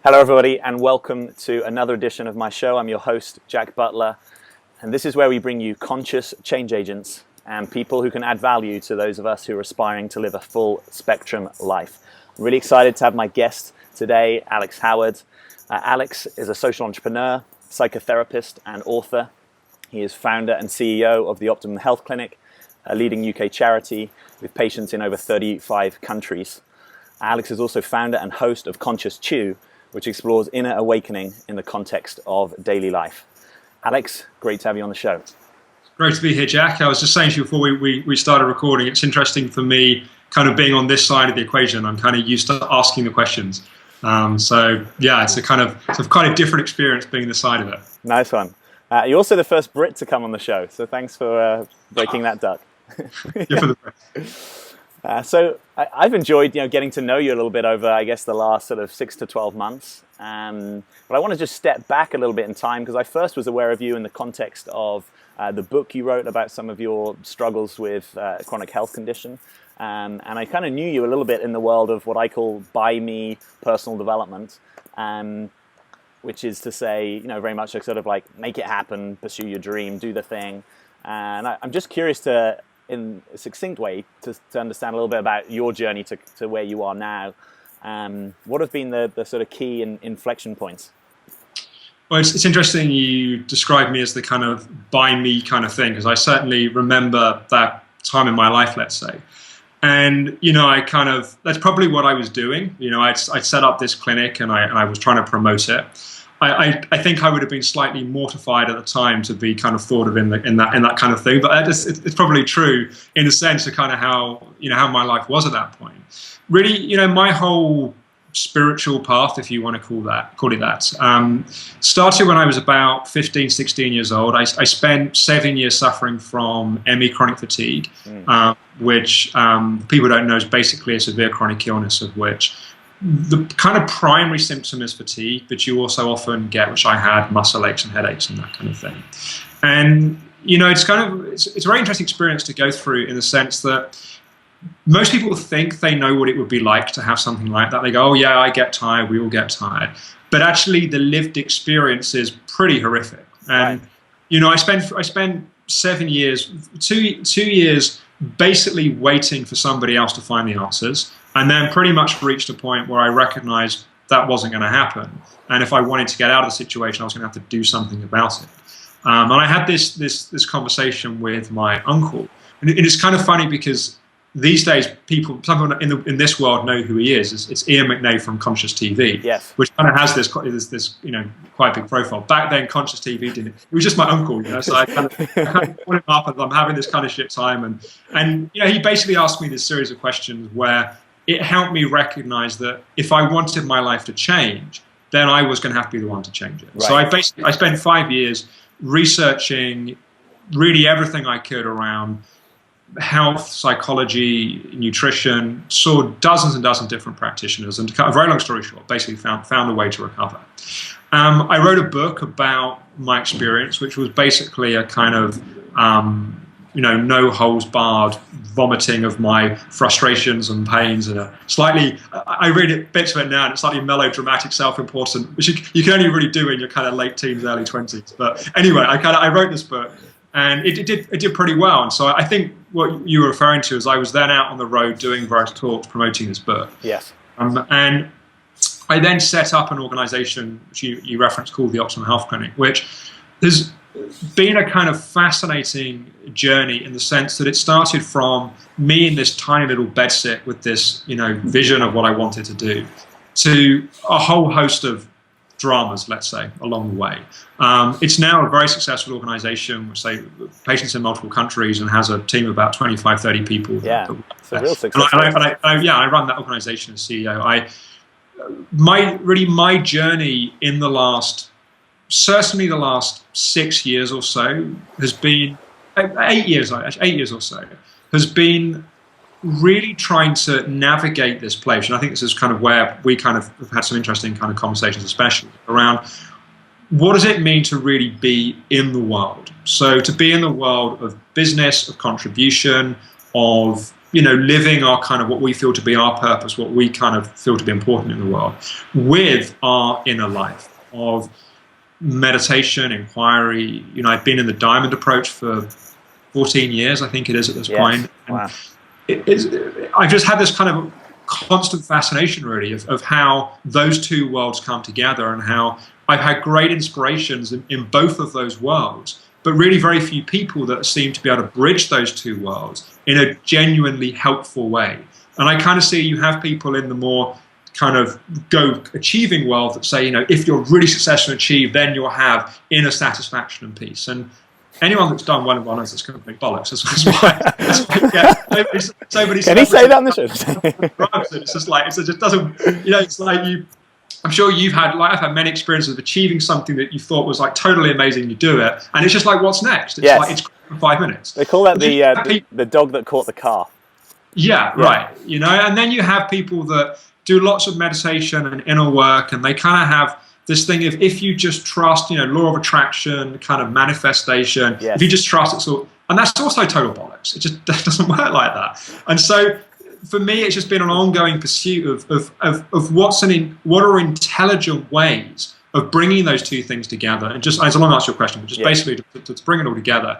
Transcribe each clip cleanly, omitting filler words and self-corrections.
Hello everybody and welcome to another edition of my show. I'm your host, Jack Butler, and this is where we bring you conscious change agents and people who can add value to those of us who are aspiring to live a full spectrum life. I'm really excited to have my guest today, Alex Howard. Alex is a social entrepreneur, psychotherapist and author. He is founder and CEO of the Optimum Health Clinic, a leading UK charity with patients in over 35 countries. Alex is also founder and host of Conscious2, which explores inner awakening in the context of daily life. Alex, great to have you on the show. Great to be here, Jack. I was just saying to you before we started recording, it's interesting for me kind of being on this side of the equation. I'm kind of used to asking the questions. So yeah, it's quite a different experience being this side of it. Nice one. You're also the first Brit to come on the show, so thanks for breaking that duck. You're for the Brits. So I've enjoyed, getting to know you a little bit over, I guess, the last sort of 6 to 12 months. But I want to just step back a little bit in time because I first was aware of you in the context of the book you wrote about some of your struggles with chronic health condition. And I kind of knew you a little bit in the world of what I call by me personal development, which is to say, very much sort of like make it happen, pursue your dream, do the thing. And I'm just curious to, in a succinct way, to understand a little bit about your journey to where you are now. What have been the sort of key inflection points? Well, it's interesting you describe me as the kind of by me kind of thing, because I certainly remember that time in my life, let's say. And, that's probably what I was doing. I'd set up this clinic and I was trying to promote it. I think I would have been slightly mortified at the time to be kind of thought of in that kind of thing, but it's probably true in a sense of kind of how my life was at that point. Really, my whole spiritual path, if you want to call it that, started when I was about 15, 16 years old. I spent 7 years suffering from ME, chronic fatigue, which people don't know is basically a severe chronic illness of which the kind of primary symptom is fatigue, but you also often get, which I had, muscle aches and headaches and that kind of thing. And, it's a very interesting experience to go through in the sense that most people think they know what it would be like to have something like that. They go, oh yeah, I get tired, we all get tired. But actually the lived experience is pretty horrific. And, I spent 7 years, two years basically waiting for somebody else to find the answers. And then pretty much reached a point where I recognized that wasn't going to happen. And if I wanted to get out of the situation, I was going to have to do something about it. And I had this conversation with my uncle. And it's kind of funny because these days, some people in this world know who he is. It's Ian McNay from Conscious TV, yes, which kind of has this quite big profile. Back then, Conscious TV didn't. It was just my uncle, so I kind of put him up, and I'm having this kind of shit time, and he basically asked me this series of questions where it helped me recognize that if I wanted my life to change, then I was going to have to be the one to change it. Right. So I spent 5 years researching really everything I could around health, psychology, nutrition, saw dozens and dozens of different practitioners, and to cut a very long story short, basically found a way to recover. I wrote a book about my experience, which was basically a kind of no holds barred vomiting of my frustrations and pains, and I read bits of it now, and it's slightly melodramatic, self-important, which you can only really do in your kind of late teens, early 20s. But anyway, I wrote this book, and it did pretty well. And so I think what you were referring to is I was then out on the road doing various talks, promoting this book. Yes. And I then set up an organization, which you referenced, called the Optimum Health Clinic, which has been a kind of fascinating journey in the sense that it started from me in this tiny little bedsit with this, vision of what I wanted to do, to a whole host of dramas, let's say, along the way. It's now a very successful organization, which say patients in multiple countries, and has a team of about 25, 30 people. Yeah, it's a real success. I run that organization as CEO. My journey in certainly the last 6 years or so has been 8 years or so, has been really trying to navigate this place. And I think this is kind of where we kind of have had some interesting kind of conversations, especially around what does it mean to really be in the world? So to be in the world of business, of contribution, of living our kind of what we feel to be our purpose, what we kind of feel to be important in the world, with our inner life of meditation, inquiry. I've been in the diamond approach for 14 years, I think it is at this point. And wow. I've just had this kind of constant fascination, really, of how those two worlds come together, and how I've had great inspirations in both of those worlds, but really very few people that seem to be able to bridge those two worlds in a genuinely helpful way. And I kind of see you have people in the more kind of achieving world that say, if you're really successful and achieve, then you'll have inner satisfaction and peace. And anyone that's done well in one knows it's going to be bollocks. That's why Can he say that on the show? It's just like, it just doesn't, it's like I'm sure you've had, I've had many experiences of achieving something that you thought was like totally amazing. You do it, and it's just like, what's next? It's like, it's for 5 minutes. They call that the dog that caught the car. Yeah, right. And then you have people that do lots of meditation and inner work, and they kind of have this thing of, if you just trust, law of attraction, kind of manifestation, if you just trust, it's all, and that's also total bollocks. It just doesn't work like that. And so for me, it's just been an ongoing pursuit of what are intelligent ways of bringing those two things together. And just, as long as I answer your question, but just basically to bring it all together.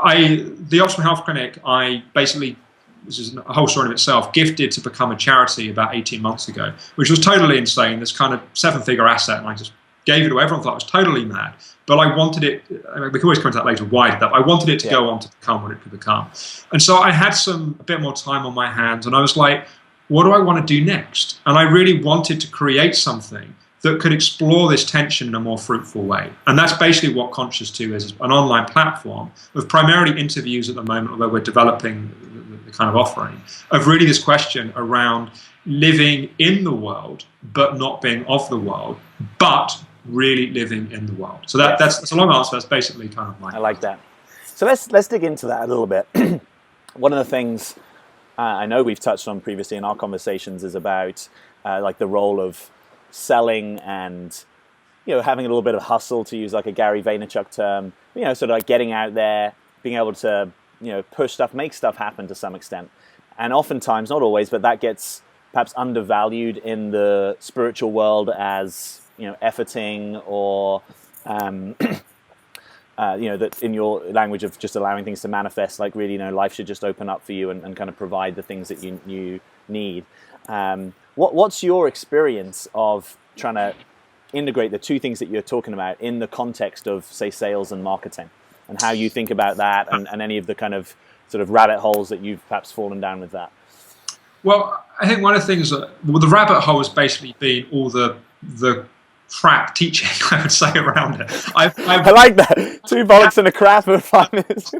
The Optimal Health Clinic, I basically, this is a whole story in itself, gifted to become a charity about 18 months ago, which was totally insane. This kind of 7-figure asset, and I just gave it away. Everyone thought I was totally mad, but I wanted it. We can always come to that later. Why did that? I wanted it to go on to become what it could become. And so I had a bit more time on my hands, and I was like, what do I want to do next? And I really wanted to create something that could explore this tension in a more fruitful way. And that's basically what Conscious2 is, an online platform of primarily interviews at the moment, although we're developing the kind of offering, of really this question around living in the world, but not being of the world, but really living in the world. So that's a long answer. That's basically kind of my... I like that. So let's dig into that a little bit. One of the things I know we've touched on previously in our conversations is about like the role of selling and having a little bit of hustle, to use like a Gary Vaynerchuk term. Sort of like getting out there, being able to push stuff, make stuff happen to some extent. And oftentimes, not always, but that gets perhaps undervalued in the spiritual world as efforting, or that in your language of just allowing things to manifest, like really, life should just open up for you and kind of provide the things that you need. What's your experience of trying to integrate the two things that you're talking about in the context of, say, sales and marketing, and how you think about that, and any of the kind of sort of rabbit holes that you've perhaps fallen down with that? Well, I think one of the things the rabbit hole has basically been all the crap teaching, I would say, around it. I like that. 2 bollocks and a crap for 5 minutes.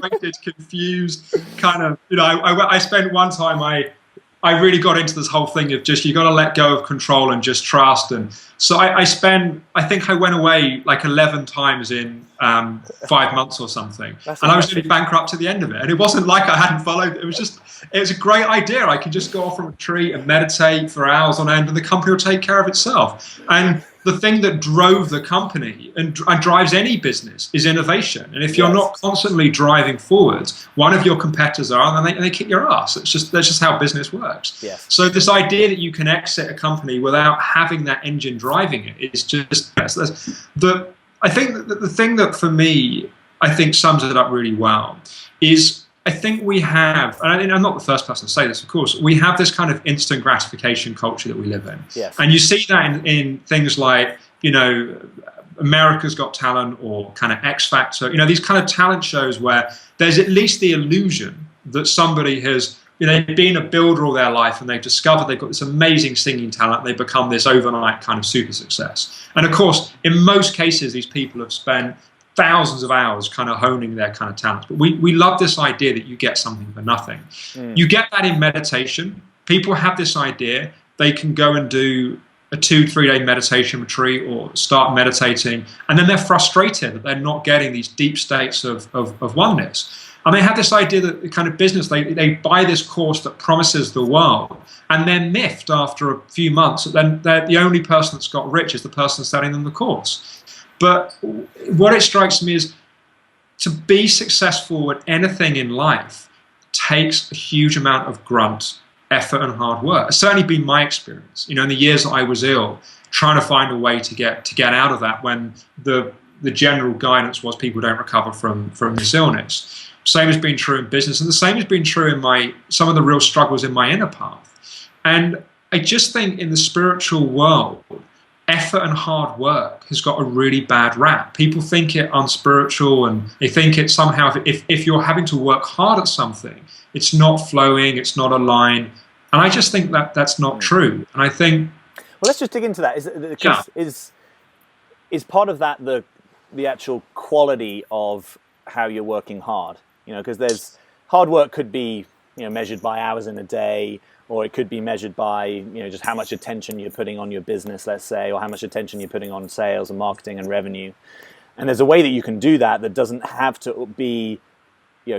Confused, kind of. I spent one time. I really got into this whole thing of just, you got to let go of control and just trust. And so I think I went away like 11 times in 5 months or something. And I was really bankrupt at the end of it. And it wasn't like I hadn't followed. It was a great idea. I could just go off on a retreat and meditate for hours on end, and the company will take care of itself. And the thing that drove the company and drives any business is innovation. And if you're not constantly driving forwards, one of your competitors are, and they kick your ass. That's just how business works. Yes. So this idea that you can exit a company without having that engine driving it is just I think the thing that for me, I think sums it up really well is, I think we have, and I'm not the first person to say this, of course, we have this kind of instant gratification culture that we live in. Yes. And you see that in things like, America's Got Talent, or kind of X Factor, these kind of talent shows where there's at least the illusion that somebody has, been a builder all their life, and they've discovered they've got this amazing singing talent. They become this overnight kind of super success. And of course, in most cases, these people have spent thousands of hours kind of honing their kind of talents. But we love this idea that you get something for nothing. You get that in meditation. People have this idea they can go and do a 2-3 day meditation retreat or start meditating, and then they're frustrated that they're not getting these deep states of oneness. And they have this idea that the kind of business, they buy this course that promises the world, and they're miffed after a few months that then the only person that's got rich is the person selling them the course. But what it strikes me is, to be successful at anything in life, takes a huge amount of grunt, effort, and hard work. It's certainly been my experience. In the years that I was ill, trying to find a way to get out of that when the general guidance was people don't recover from this illness. Same has been true in business, and the same has been true in some of the real struggles in my inner path. And I just think in the spiritual world, effort and hard work has got a really bad rap. People think it unspiritual, and they think it somehow, if you're having to work hard at something, it's not flowing, it's not aligned. And I just think that that's not true. And I think... Well, let's just dig into that. Is part of that the actual quality of how you're working hard? Because there's hard work could be measured by hours in a day, or it could be measured by just how much attention you're putting on your business, let's say, or how much attention you're putting on sales and marketing and revenue. And there's a way that you can do that doesn't have to be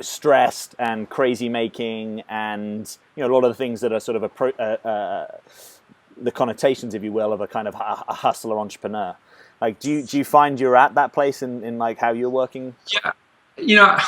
stressed and crazy making and a lot of the things that are sort of the connotations, if you will, of a kind of a hustler entrepreneur. Like, do you find you're at that place in like how you're working? Yeah,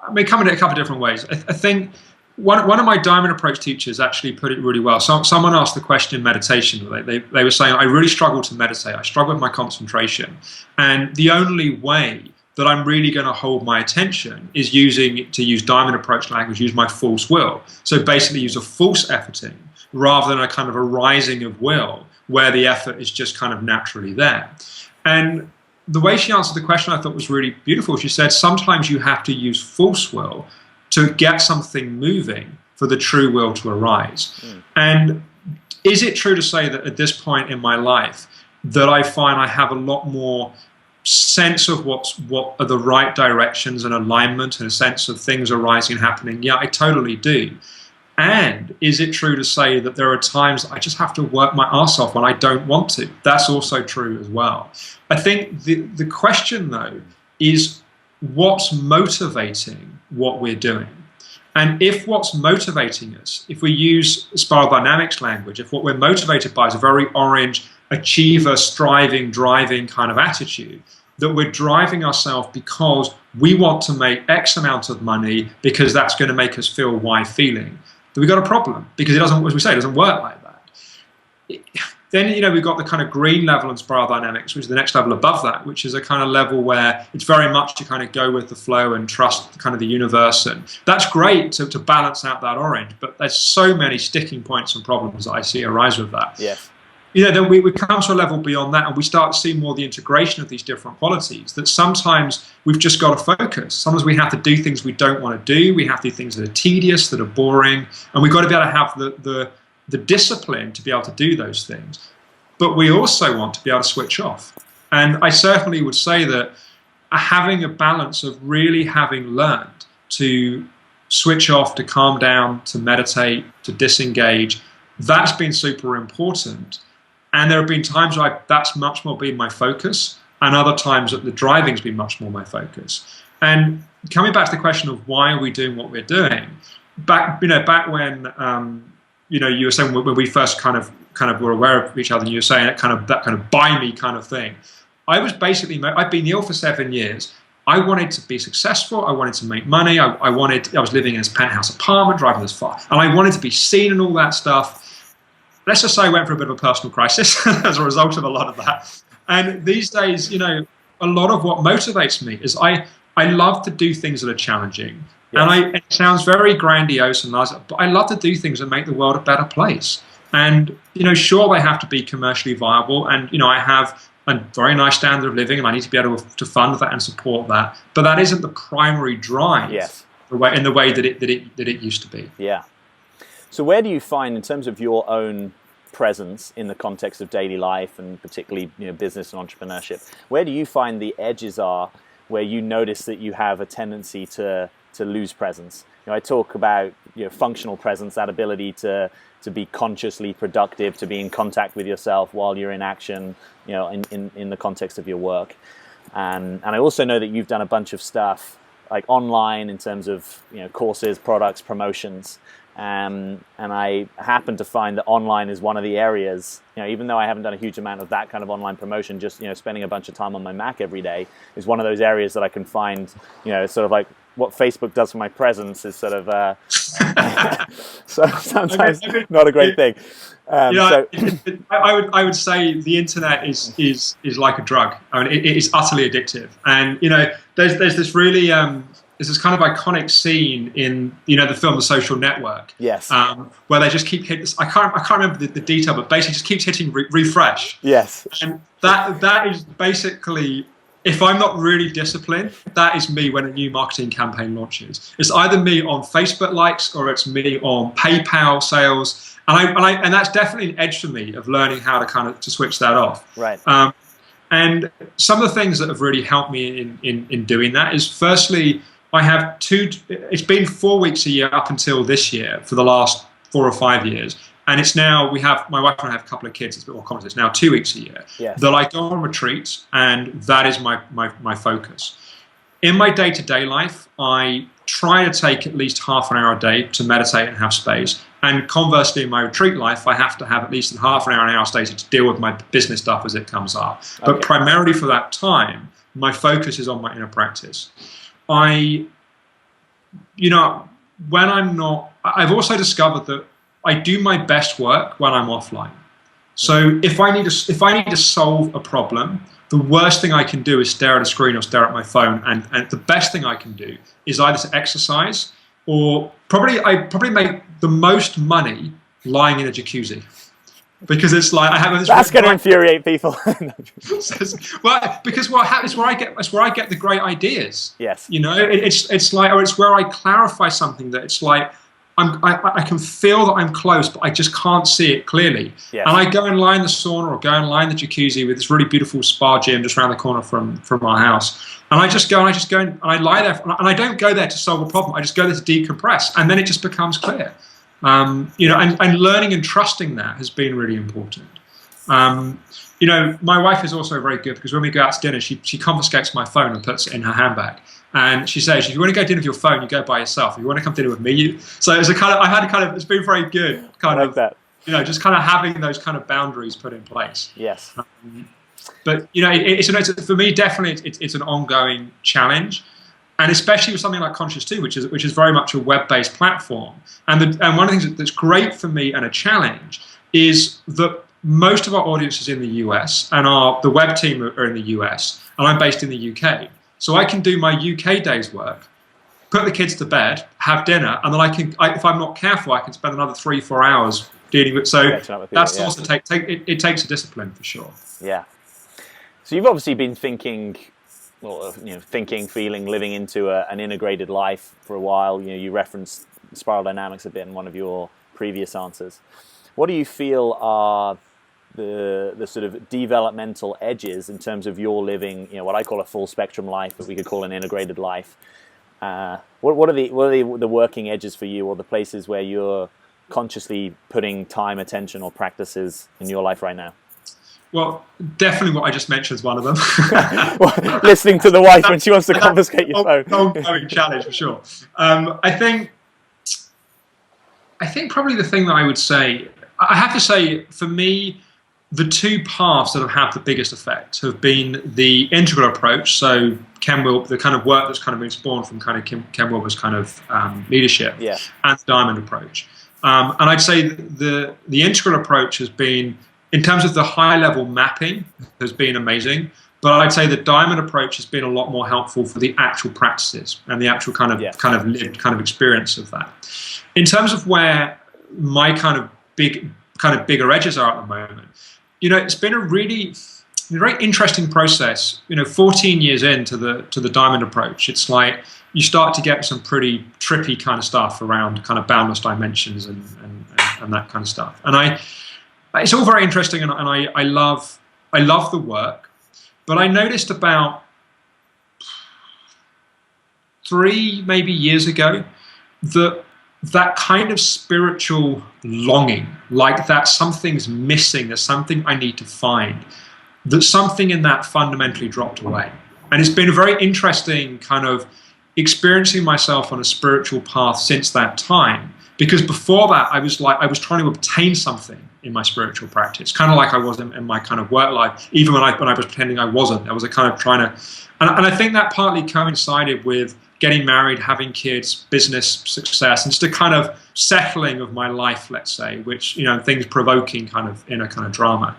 I mean, come in a couple of different ways. I think one of my diamond approach teachers actually put it really well. Someone asked the question in meditation. They were saying, I really struggle to meditate. I struggle with my concentration. And the only way that I'm really going to hold my attention is to use diamond approach language, use my false will. So basically use a false efforting rather than a kind of a rising of will where the effort is just kind of naturally there. And the way she answered the question I thought was really beautiful. She said, sometimes you have to use false will to get something moving for the true will to arise. And is it true to say that at this point in my life that I find I have a lot more sense of what are the right directions and alignment and a sense of things arising and happening? Yeah, I totally do. And is it true to say that there are times I just have to work my ass off when I don't want to? That's also true as well. I think the question, though, is what's motivating what we're doing? And if what's motivating us, if we use spiral dynamics language, if what we're motivated by is a very orange, achiever, striving, driving kind of attitude, that we're driving ourselves because we want to make X amount of money because that's going to make us feel Y feeling, then we've got a problem, because it doesn't, as we say, it doesn't work like that. Then, we've got the kind of green level in spiral dynamics, which is the next level above that, which is a kind of level where it's very much to kind of go with the flow and trust kind of the universe. And that's great to balance out that orange, but there's so many sticking points and problems that I see arise with that. Yes. Then we come to a level beyond that, and we start to see more the integration of these different qualities, that sometimes we've just got to focus. Sometimes we have to do things we don't want to do. We have to do things that are tedious, that are boring, and we've got to be able to have the discipline to be able to do those things. But we also want to be able to switch off. And I certainly would say that having a balance of really having learned to switch off, to calm down, to meditate, to disengage, that's been super important. And there have been times where that's much more been my focus, and other times that the driving's been much more my focus. And coming back to the question of why are we doing what we're doing, back when you were saying when we first kind of were aware of each other, and you were saying that kind of buy me kind of thing. I was basically, I've been ill for 7 years. I wanted to be successful. I wanted to make money. I was living in this penthouse apartment, driving this far, and I wanted to be seen and all that stuff. Let's just say I went through a bit of a personal crisis as a result of a lot of that. And these days, a lot of what motivates me is I love to do things that are challenging. Yes. And it sounds very grandiose and nice, but I love to do things that make the world a better place. And, sure, they have to be commercially viable. And, I have a very nice standard of living, and I need to be able to fund that and support that. But that isn't the primary drive. Yes. In the way that it used to be. Yeah. So where do you find, in terms of your own presence in the context of daily life, and particularly business and entrepreneurship, where do you find the edges are where you notice that you have a tendency to lose presence? I talk about functional presence, that ability to be consciously productive, to be in contact with yourself while you're in action, in the context of your work. And I also know that you've done a bunch of stuff like online in terms of courses, products, promotions. And I happen to find that online is one of the areas, even though I haven't done a huge amount of that kind of online promotion, just, spending a bunch of time on my Mac every day is one of those areas that I can find, sort of like what Facebook does for my presence is sort of so sometimes not a great thing. I would say the internet is like a drug. I mean, it is utterly addictive. And there's this really there's this kind of iconic scene in the film The Social Network. Yes. Where they just keep hitting. I can't remember the detail, but basically just keeps hitting refresh. Yes. And that is basically, if I'm not really disciplined, that is me when a new marketing campaign launches. It's either me on Facebook likes or it's me on PayPal sales. And that's definitely an edge for me of learning how to switch that off. Right. And some of the things that have really helped me in doing that is, firstly, I have it's been 4 weeks a year up until this year for the last 4 or 5 years. And it's now, my wife and I have a couple of kids, it's a bit more common, it's now 2 weeks a year. Yes. That I go on retreats, and that is my focus. In my day-to-day life, I try to take at least half an hour a day to meditate and have space. And conversely, in my retreat life, I have to have at least half an hour space to deal with my business stuff as it comes up. Okay. But primarily for that time, my focus is on my inner practice. When I'm not, I've also discovered that I do my best work when I'm offline. So if I need to solve a problem, the worst thing I can do is stare at a screen or stare at my phone, and the best thing I can do is either to exercise, or I probably make the most money lying in a jacuzzi, because it's like I have this. That's going to infuriate people. Well, because what happens, it's where I get the great ideas. Yes. It's where I clarify something that it's like I can feel that I'm close, but I just can't see it clearly. Yes. And I go and lie in the sauna or go and lie in the jacuzzi with this really beautiful spa gym just around the corner from our house. And I just go and I lie there, and I don't go there to solve a problem. I just go there to decompress, and then it just becomes clear. And learning and trusting that has been really important. My wife is also very good, because when we go out to dinner, she confiscates my phone and puts it in her handbag. And she says, if you want to go dinner with your phone, you go by yourself. If you want to come dinner with me, so it's it's been very good, that. Just kind of having those kind of boundaries put in place. Yes. But for me, definitely, it's an ongoing challenge, and especially with something like Conscious2, which is very much a web-based platform. And one of the things that's great for me and a challenge is that most of our audience is in the US, and the web team are in the US, and I'm based in the UK. So I can do my UK day's work, put the kids to bed, have dinner, and then if I'm not careful, I can spend another 3-4 hours dealing with. So that's also it takes a discipline for sure. Yeah. So you've obviously been thinking, feeling, living into an integrated life for a while. You referenced spiral dynamics a bit in one of your previous answers. What do you feel are the sort of developmental edges in terms of your living, what I call a full spectrum life, but we could call an integrated life? What are the working edges for you, or the places where you're consciously putting time, attention, or practices in your life right now? Well, definitely what I just mentioned is one of them. Listening to the wife when she wants to confiscate your phone. Ongoing challenge for sure. I think probably the thing that I would say, I have to say, for me, the two paths that have had the biggest effect have been the integral approach. So the kind of work that's kind of been spawned from kind of Ken Wilber's kind of leadership, yeah, and the diamond approach. And I'd say the integral approach has been, in terms of the high level mapping, has been amazing. But I'd say the diamond approach has been a lot more helpful for the actual practices and the actual kind of lived kind of experience of that. In terms of where my bigger edges are at the moment, it's been a very interesting process. 14 years into the diamond approach, it's like you start to get some pretty trippy kind of stuff around kind of boundless dimensions and that kind of stuff. And it's all very interesting, and I love the work. But I noticed about 3 maybe years ago that kind of spiritual longing, like that something's missing, there's something I need to find, that something in that fundamentally dropped away. And it's been a very interesting kind of experiencing myself on a spiritual path since that time, because before that I was trying to obtain something in my spiritual practice, kind of like I was in my kind of work life, even when I was pretending I wasn't. I was a kind of trying to, and I think that partly coincided with getting married, having kids, business success, and just a kind of settling of my life, let's say, which, things provoking kind of inner kind of drama.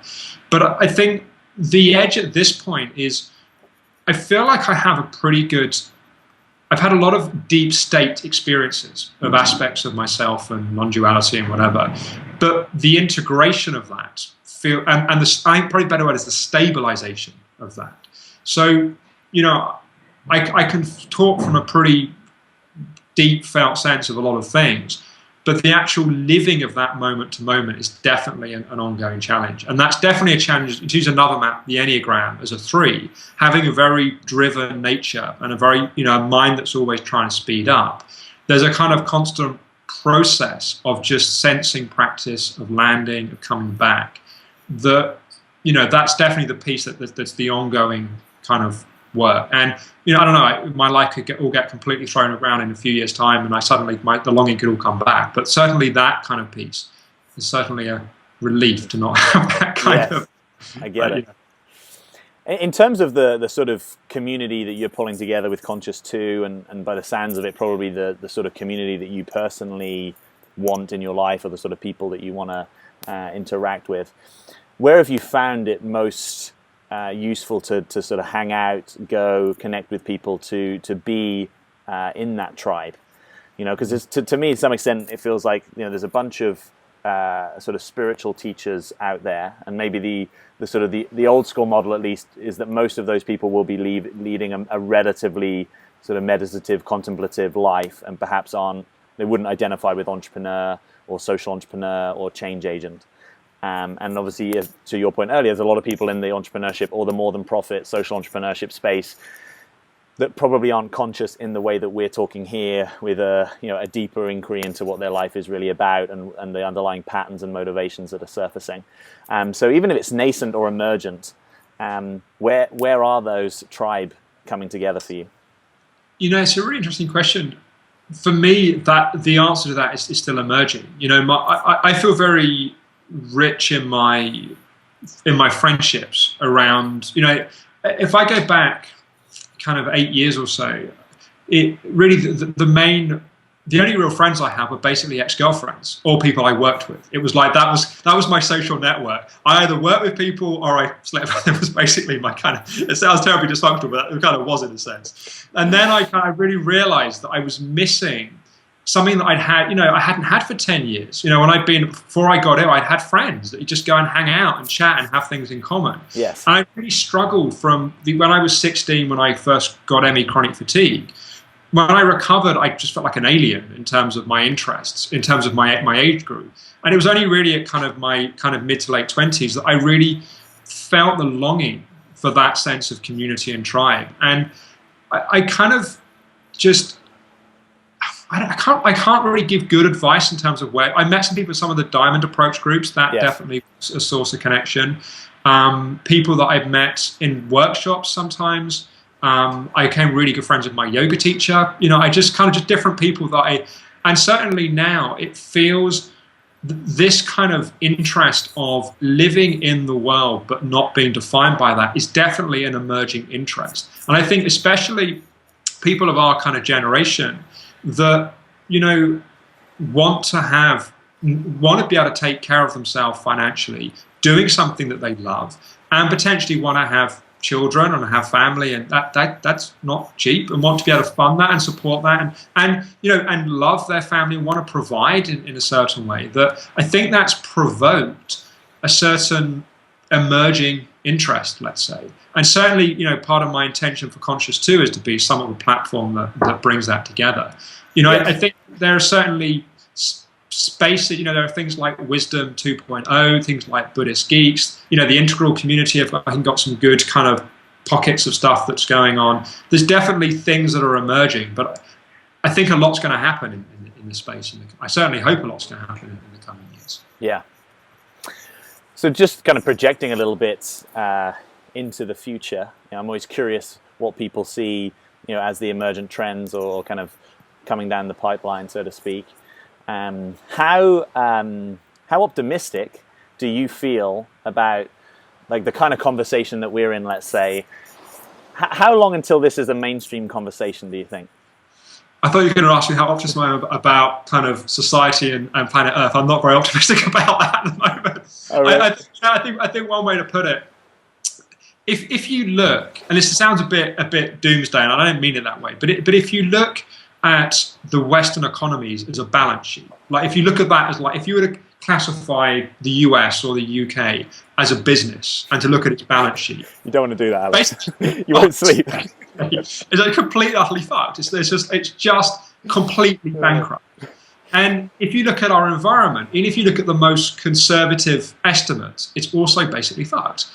But I think the edge at this point is I feel like I have a pretty good, I've had a lot of deep state experiences of aspects of myself and non-duality and whatever, but the integration of that and I think probably better word is the stabilization of that. So, I can talk from a pretty deep felt sense of a lot of things, but the actual living of that moment to moment is definitely an ongoing challenge. And that's definitely a challenge. To use another map, the Enneagram as a 3, having a very driven nature and a very, a mind that's always trying to speed up. There's a kind of constant process of just sensing practice, of landing, of coming back. That's definitely the piece that's the ongoing kind of work. And I don't know, my life could all get completely thrown around in a few years' time, and I suddenly the longing could all come back. But certainly that kind of piece is certainly a relief to not have that kind of. I get it. In terms of the sort of community that you're pulling together with Conscious2, and by the sounds of it, probably the sort of community that you personally want in your life, or the sort of people that you want to interact with, where have you found it most useful to sort of hang out, go connect with people, to be in that tribe? Because to me, to some extent, it feels like there's a bunch of sort of spiritual teachers out there, and maybe the sort of the old school model, at least, is that most of those people will be leading a relatively sort of meditative, contemplative life, and perhaps they wouldn't identify with entrepreneur or social entrepreneur or change agent. And obviously, to your point earlier, there's a lot of people in the entrepreneurship or the more than profit social entrepreneurship space that probably aren't conscious in the way that we're talking here, with a deeper inquiry into what their life is really about, and the underlying patterns and motivations that are surfacing. So even if it's nascent or emergent, where are those tribe coming together for you? It's a really interesting question. For me, that the answer to that is still emerging. I feel very rich in my friendships around, if I go back kind of 8 years or so, it really the only real friends I have were basically ex-girlfriends or people I worked with. It was like that was my social network. I either worked with people or I slept with them. It was basically my kind of, it sounds terribly dysfunctional, but it kind of was in a sense. And then I really realized that I was missing something that I hadn't had for 10 years. Before I got ill, I'd had friends that you just go and hang out and chat and have things in common. Yes. And I really struggled when I was 16, when I first got ME chronic fatigue. When I recovered, I just felt like an alien in terms of my interests, in terms of my age group. And it was only really at my mid to late 20s that I really felt the longing for that sense of community and tribe. And I kind of just, I can't really give good advice in terms of where. I met some people in some of the Diamond Approach groups. That definitely was a source of connection. People that I've met in workshops sometimes. I became really good friends with my yoga teacher. I just different people and certainly now it feels this kind of interest of living in the world but not being defined by that is definitely an emerging interest. And I think especially people of our kind of generation that want to be able to take care of themselves financially, doing something that they love, and potentially want to have children and have family, and that's not cheap, and want to be able to fund that and support that, and love their family and want to provide in a certain way. That I think that's provoked a certain emerging interest, let's say. And certainly, part of my intention for Conscious2 is to be somewhat of a platform that brings that together. I think there are certainly spaces, there are things like Wisdom 2.0, things like Buddhist Geeks, the integral community. I think got some good kind of pockets of stuff that's going on. There's definitely things that are emerging, but I think a lot's going to happen in the space. I certainly hope a lot's going to happen in the coming years. Yeah. So just kind of projecting a little bit into the future, I'm always curious what people see, as the emergent trends or kind of coming down the pipeline, so to speak. How optimistic do you feel about like the kind of conversation that we're in, let's say? How long until this is a mainstream conversation, do you think? I thought you were going to ask me how optimistic I am about kind of society and planet Earth. I'm not very optimistic about that at the moment. Oh, really? I think one way to put it, if you look, and this sounds a bit doomsday, and I don't mean it that way, but if you look at the Western economies as a balance sheet, like if you look at that as like if you were to classify the US or the UK as a business and to look at its balance sheet, You don't want to do that, Alex. You won't sleep. It's like completely utterly fucked. It's just completely bankrupt. And if you look at our environment, and if you look at the most conservative estimates, it's also basically fucked.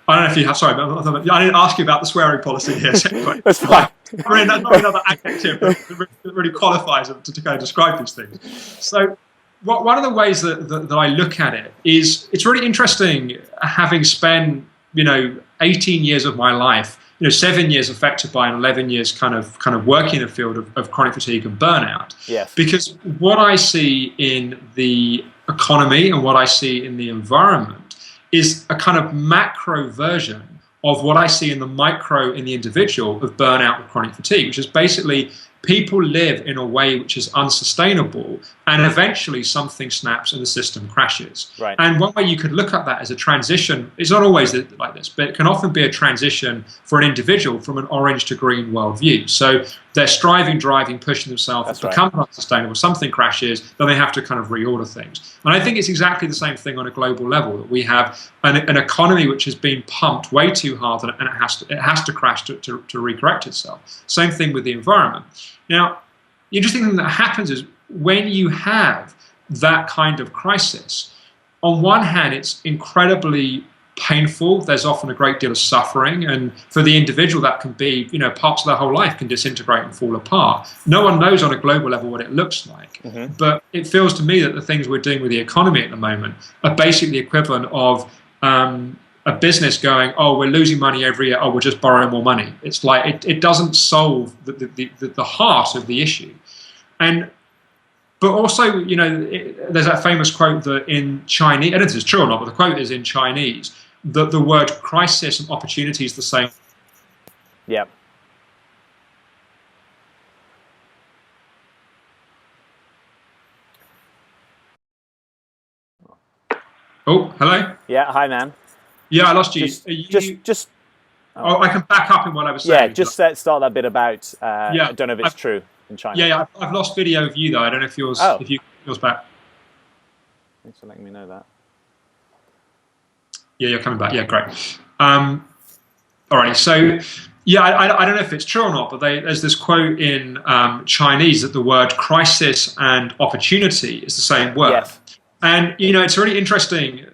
I don't know if you have. Sorry, I didn't ask you about the swearing policy here. So anyway, That's fine. I mean, that's not another adjective that really qualifies it to kind of describe these things. So, one of the ways that I look at it is it's really interesting, having spent 18 years of my life, 7 years affected by and 11 years kind of working in the field of chronic fatigue and burnout. Yes. Because what I see in the economy and what I see in the environment is a kind of macro version of what I see in the micro in the individual of burnout and chronic fatigue, which is basically people live in a way which is unsustainable, and eventually something snaps and the system crashes. Right. And one way you could look at that as a transition, it's not always like this, but it can often be a transition for an individual from an orange to green worldview. So they're striving, driving, pushing themselves, it becomes unsustainable, something crashes, then they have to kind of reorder things. And I think it's exactly the same thing on a global level, that we have an economy which has been pumped way too hard, and it has to crash to recorrect itself. Same thing with the environment. Now, the interesting thing that happens is when you have that kind of crisis, on one hand, it's incredibly painful. There's often a great deal of suffering, and for the individual, that can be, parts of their whole life can disintegrate and fall apart. No one knows on a global level what it looks like, but it feels to me that the things we're doing with the economy at the moment are basically the equivalent of a business going, oh, we're losing money every year, oh, we'll just borrow more money. It's like it doesn't solve the heart of the issue. But also, there's that famous quote that in Chinese, I don't know if it's true or not, but the quote is in Chinese, that the word crisis and opportunity is the same. Yep. Oh, hello? Yeah, hi, man. Yeah, I lost you. Just oh, I can back up in what I was saying. Yeah, just start that bit about, I don't know if it's true in China. Yeah, I've lost video of you, though. I don't know if yours back. Thanks for letting me know that. Yeah, you're coming back. Yeah, great. All right, so, yeah, I don't know if it's true or not, but there's this quote in Chinese that the word crisis and opportunity is the same word. Yes. And, it's really interesting.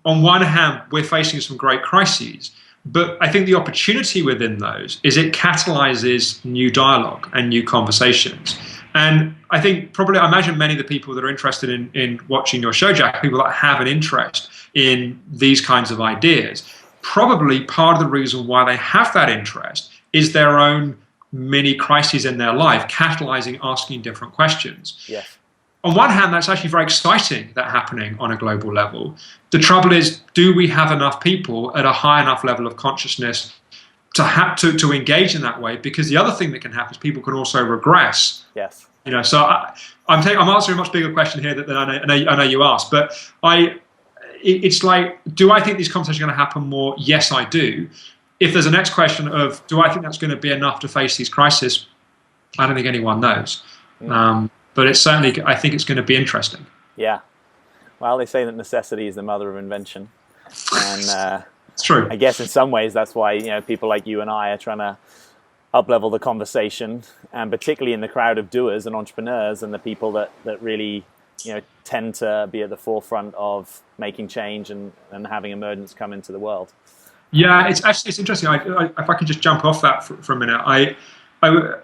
On one hand, we're facing some great crises, but I think the opportunity within those is it catalyzes new dialogue and new conversations. And I think I imagine many of the people that are interested in watching your show, Jack, people that have an interest in these kinds of ideas, probably part of the reason why they have that interest is their own mini crises in their life, catalyzing, asking different questions. Yes. On one hand, that's actually very exciting, that happening on a global level. The trouble is, do we have enough people at a high enough level of consciousness to engage in that way? Because the other thing that can happen is people can also regress. Yes. So I'm answering a much bigger question here than I know you asked. But it's like, do I think these conversations are going to happen more? Yes, I do. If there's a next question of, do I think that's going to be enough to face these crises? I don't think anyone knows. But it's certainly, I think it's going to be interesting. Yeah. Well, they say that necessity is the mother of invention. And it's true. I guess in some ways that's why, people like you and I are trying to up-level the conversation, and particularly in the crowd of doers and entrepreneurs and the people that really, tend to be at the forefront of making change and having emergence come into the world. Yeah, it's interesting. If I could just jump off that for a minute, I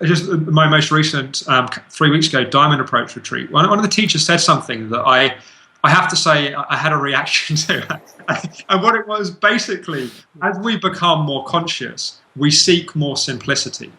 just my most recent 3 weeks ago Diamond Approach retreat. One of the teachers said something that I have to say I had a reaction to, and what it was basically, as we become more conscious, we seek more simplicity.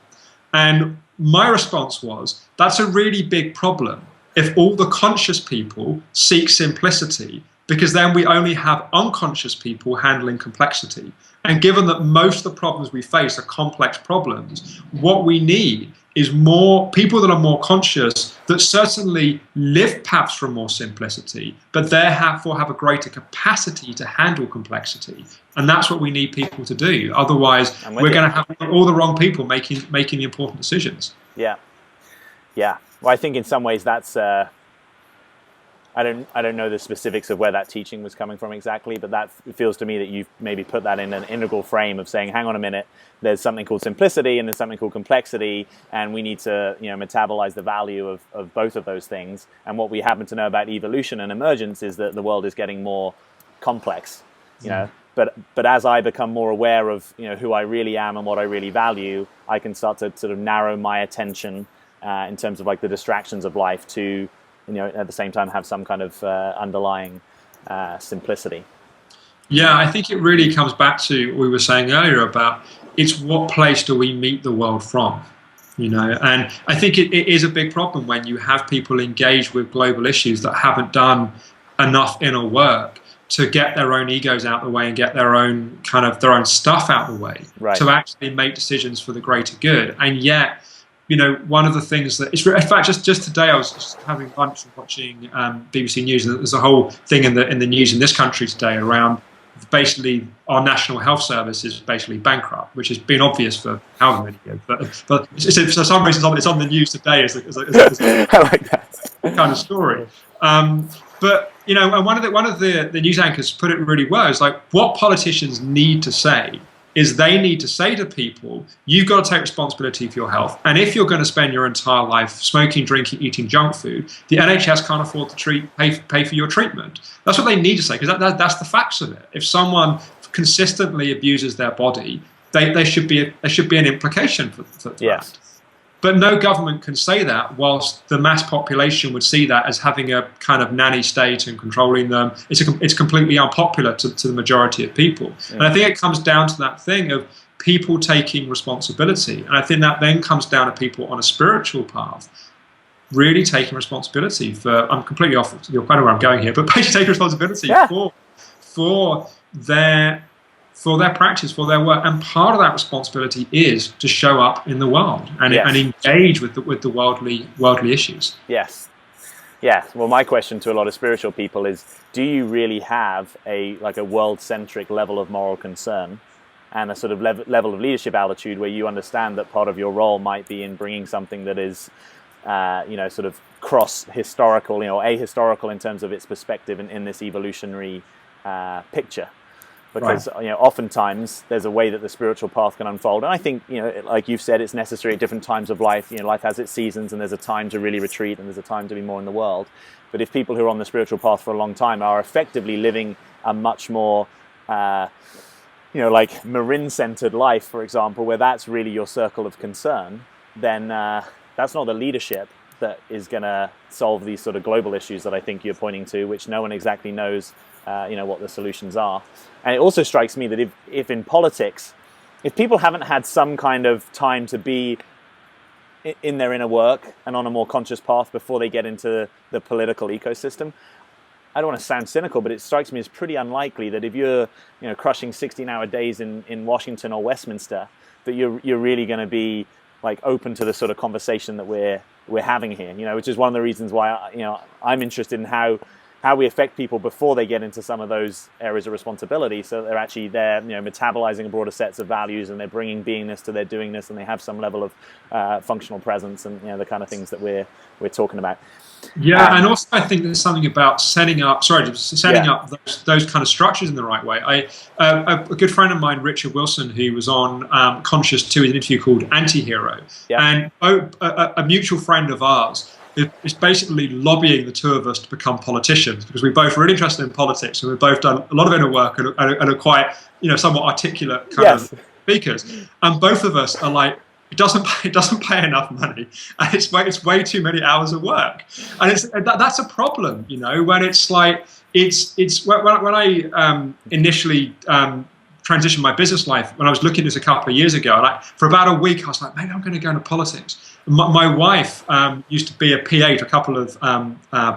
And my response was, that's a really big problem if all the conscious people seek simplicity, because then we only have unconscious people handling complexity. And given that most of the problems we face are complex problems, what we need is more people that are more conscious, that certainly live paths from more simplicity, but therefore have a greater capacity to handle complexity. And that's what we need people to do. Otherwise, we're going to have all the wrong people making the important decisions. Yeah. Yeah. Well, I think in some ways that's, I don't know the specifics of where that teaching was coming from exactly, but that feels to me that you've maybe put that in an integral frame of saying, hang on a minute, there's something called simplicity and there's something called complexity, and we need to, metabolize the value of both of those things. And what we happen to know about evolution and emergence is that the world is getting more complex, But as I become more aware of who I really am and what I really value, I can start to sort of narrow my attention in terms of like the distractions of life to at the same time have some kind of underlying simplicity. Yeah, I think it really comes back to what we were saying earlier about it's what place do we meet the world from, and I think it is a big problem when you have people engaged with global issues that haven't done enough inner work to get their own egos out the way and get their own stuff out the way, right, to actually make decisions for the greater good. And yet, one of the things that in fact, just today I was just having lunch and watching BBC News, and there's a whole thing in the news in this country today around basically our National Health Service is basically bankrupt, which has been obvious for however many years. But for some reason it's on the news today as I like that kind of story. But and one of the news anchors put it really well. It's like what politicians need to say is they need to say to people, you've got to take responsibility for your health. And if you're going to spend your entire life smoking, drinking, eating junk food, the NHS can't afford to pay for your treatment. That's what they need to say, because that's the facts of it. If someone consistently abuses their body, there should be an implication for yes. that. But no government can say that whilst the mass population would see that as having a kind of nanny state and controlling them. It's completely unpopular to the majority of people. And I think it comes down to that thing of people taking responsibility. And I think that then comes down to people on a spiritual path really taking responsibility for, I'm completely off, you're kind of where I'm going here, but basically taking responsibility for their practice, for their work, and part of that responsibility is to show up in the world and engage with the worldly issues. Yes, yeah. Well, my question to a lot of spiritual people is: do you really have a world-centric level of moral concern and a sort of level of leadership altitude where you understand that part of your role might be in bringing something that is, sort of cross-historical, ahistorical in terms of its perspective in this evolutionary picture? Because oftentimes there's a way that the spiritual path can unfold, and I think like you've said, it's necessary at different times of life. Life has its seasons, and there's a time to really retreat, and there's a time to be more in the world. But if people who are on the spiritual path for a long time are effectively living a much more, like Marin-centered life, for example, where that's really your circle of concern, then that's not the leadership that is going to solve these sort of global issues that I think you're pointing to, which no one exactly knows what the solutions are. And it also strikes me that if in politics, if people haven't had some kind of time to be in their inner work and on a more conscious path before they get into the political ecosystem, I don't want to sound cynical, but it strikes me as pretty unlikely that if you're crushing 16-hour days in Washington or Westminster, that you're really going to be like open to the sort of conversation that we're having here, which is one of the reasons why I'm interested in how we affect people before they get into some of those areas of responsibility, so that they're actually there, metabolizing broader sets of values, and they're bringing beingness to their doingness, and they have some level of functional presence, and the kind of things that we're talking about. Yeah, and also I think there's something about setting up those kind of structures in the right way. A good friend of mine, Richard Wilson, who was on Conscious2 in an interview called Anti-Hero, and a mutual friend of ours is basically lobbying the two of us to become politicians, because we're both really interested in politics, and we've both done a lot of inner work and are quite, somewhat articulate kind of speakers. And both of us are like, it doesn't pay enough money, and it's way too many hours of work, and that's a problem, when it's like when I initially transitioned my business life, when I was looking at this a couple of years ago, and for about a week I was like, maybe I'm going to go into politics. My wife used to be a PA to a couple of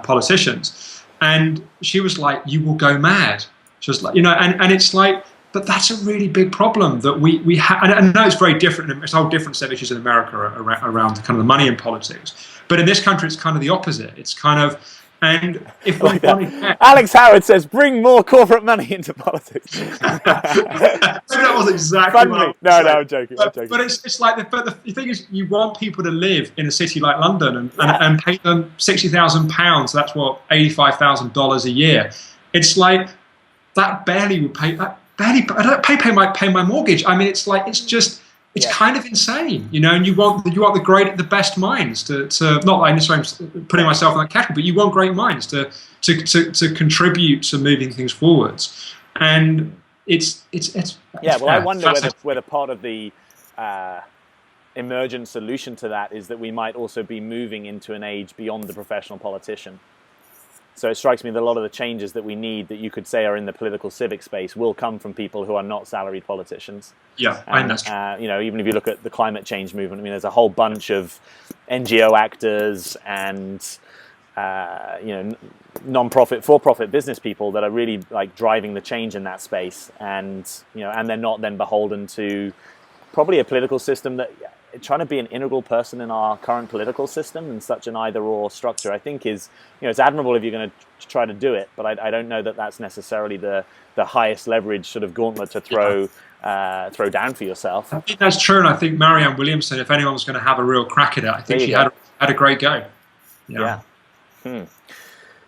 politicians, and she was like, you will go mad. She was like, and it's like, But that's a really big problem that we have. And I know it's very different. It's a whole different set of issues in America around kind of the money in politics. But in this country, it's kind of the opposite. It's kind of, and if we Like want to that. get, Alex Howard says, "Bring more corporate money into politics." that was exactly Fund what I me. was No, saying. no, I'm joking. I'm joking. But it's like, but the thing is, you want people to live in a city like London and pay them £60,000. That's what, $85,000 a year. It's like that barely would pay. Barely, I don't pay my mortgage. I mean, it's like it's kind of insane, you know. And you want the best minds to not like necessarily putting myself in that category, but you want great minds to contribute to moving things forwards. And it's well, I wonder whether part of the emergent solution to that is that we might also be moving into an age beyond the professional politician. So it strikes me that a lot of the changes that we need, that you could say are in the political civic space, will come from people who are not salaried politicians. Yeah, and that's true. you know, even if you look at the climate change movement, I mean, there's a whole bunch of NGO actors and you know, non-profit, for-profit business people that are really like driving the change in that space, and you know, and they're not then beholden to probably a political system that. Trying to be an integral person in our current political system and such an either-or structure, I think is, you know, it's admirable if you're going to try to do it, but I don't know that that's necessarily the highest leverage sort of gauntlet to throw down for yourself. I think that's true, and I think Marianne Williamson, if anyone was going to have a real crack at it, I think she had a great go. Yeah.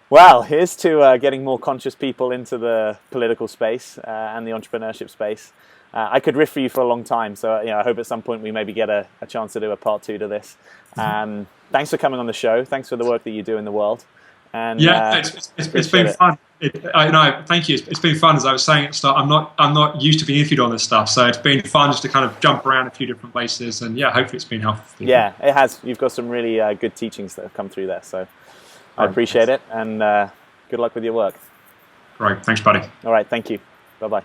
Well, here's to getting more conscious people into the political space and the entrepreneurship space. I could riff for you for a long time, so you know, I hope at some point we maybe get a chance to do a part 2 to this. Thanks for coming on the show. Thanks for the work that you do in the world. And it's been fun. Thank you. It's been fun. As I was saying at the start, I'm not used to being interviewed on this stuff, so it's been fun just to kind of jump around a few different places, and yeah, hopefully it's been helpful. Yeah, it has. You've got some really good teachings that have come through there, so I appreciate it, and good luck with your work. Great. Thanks, buddy. All right. Thank you. Bye-bye.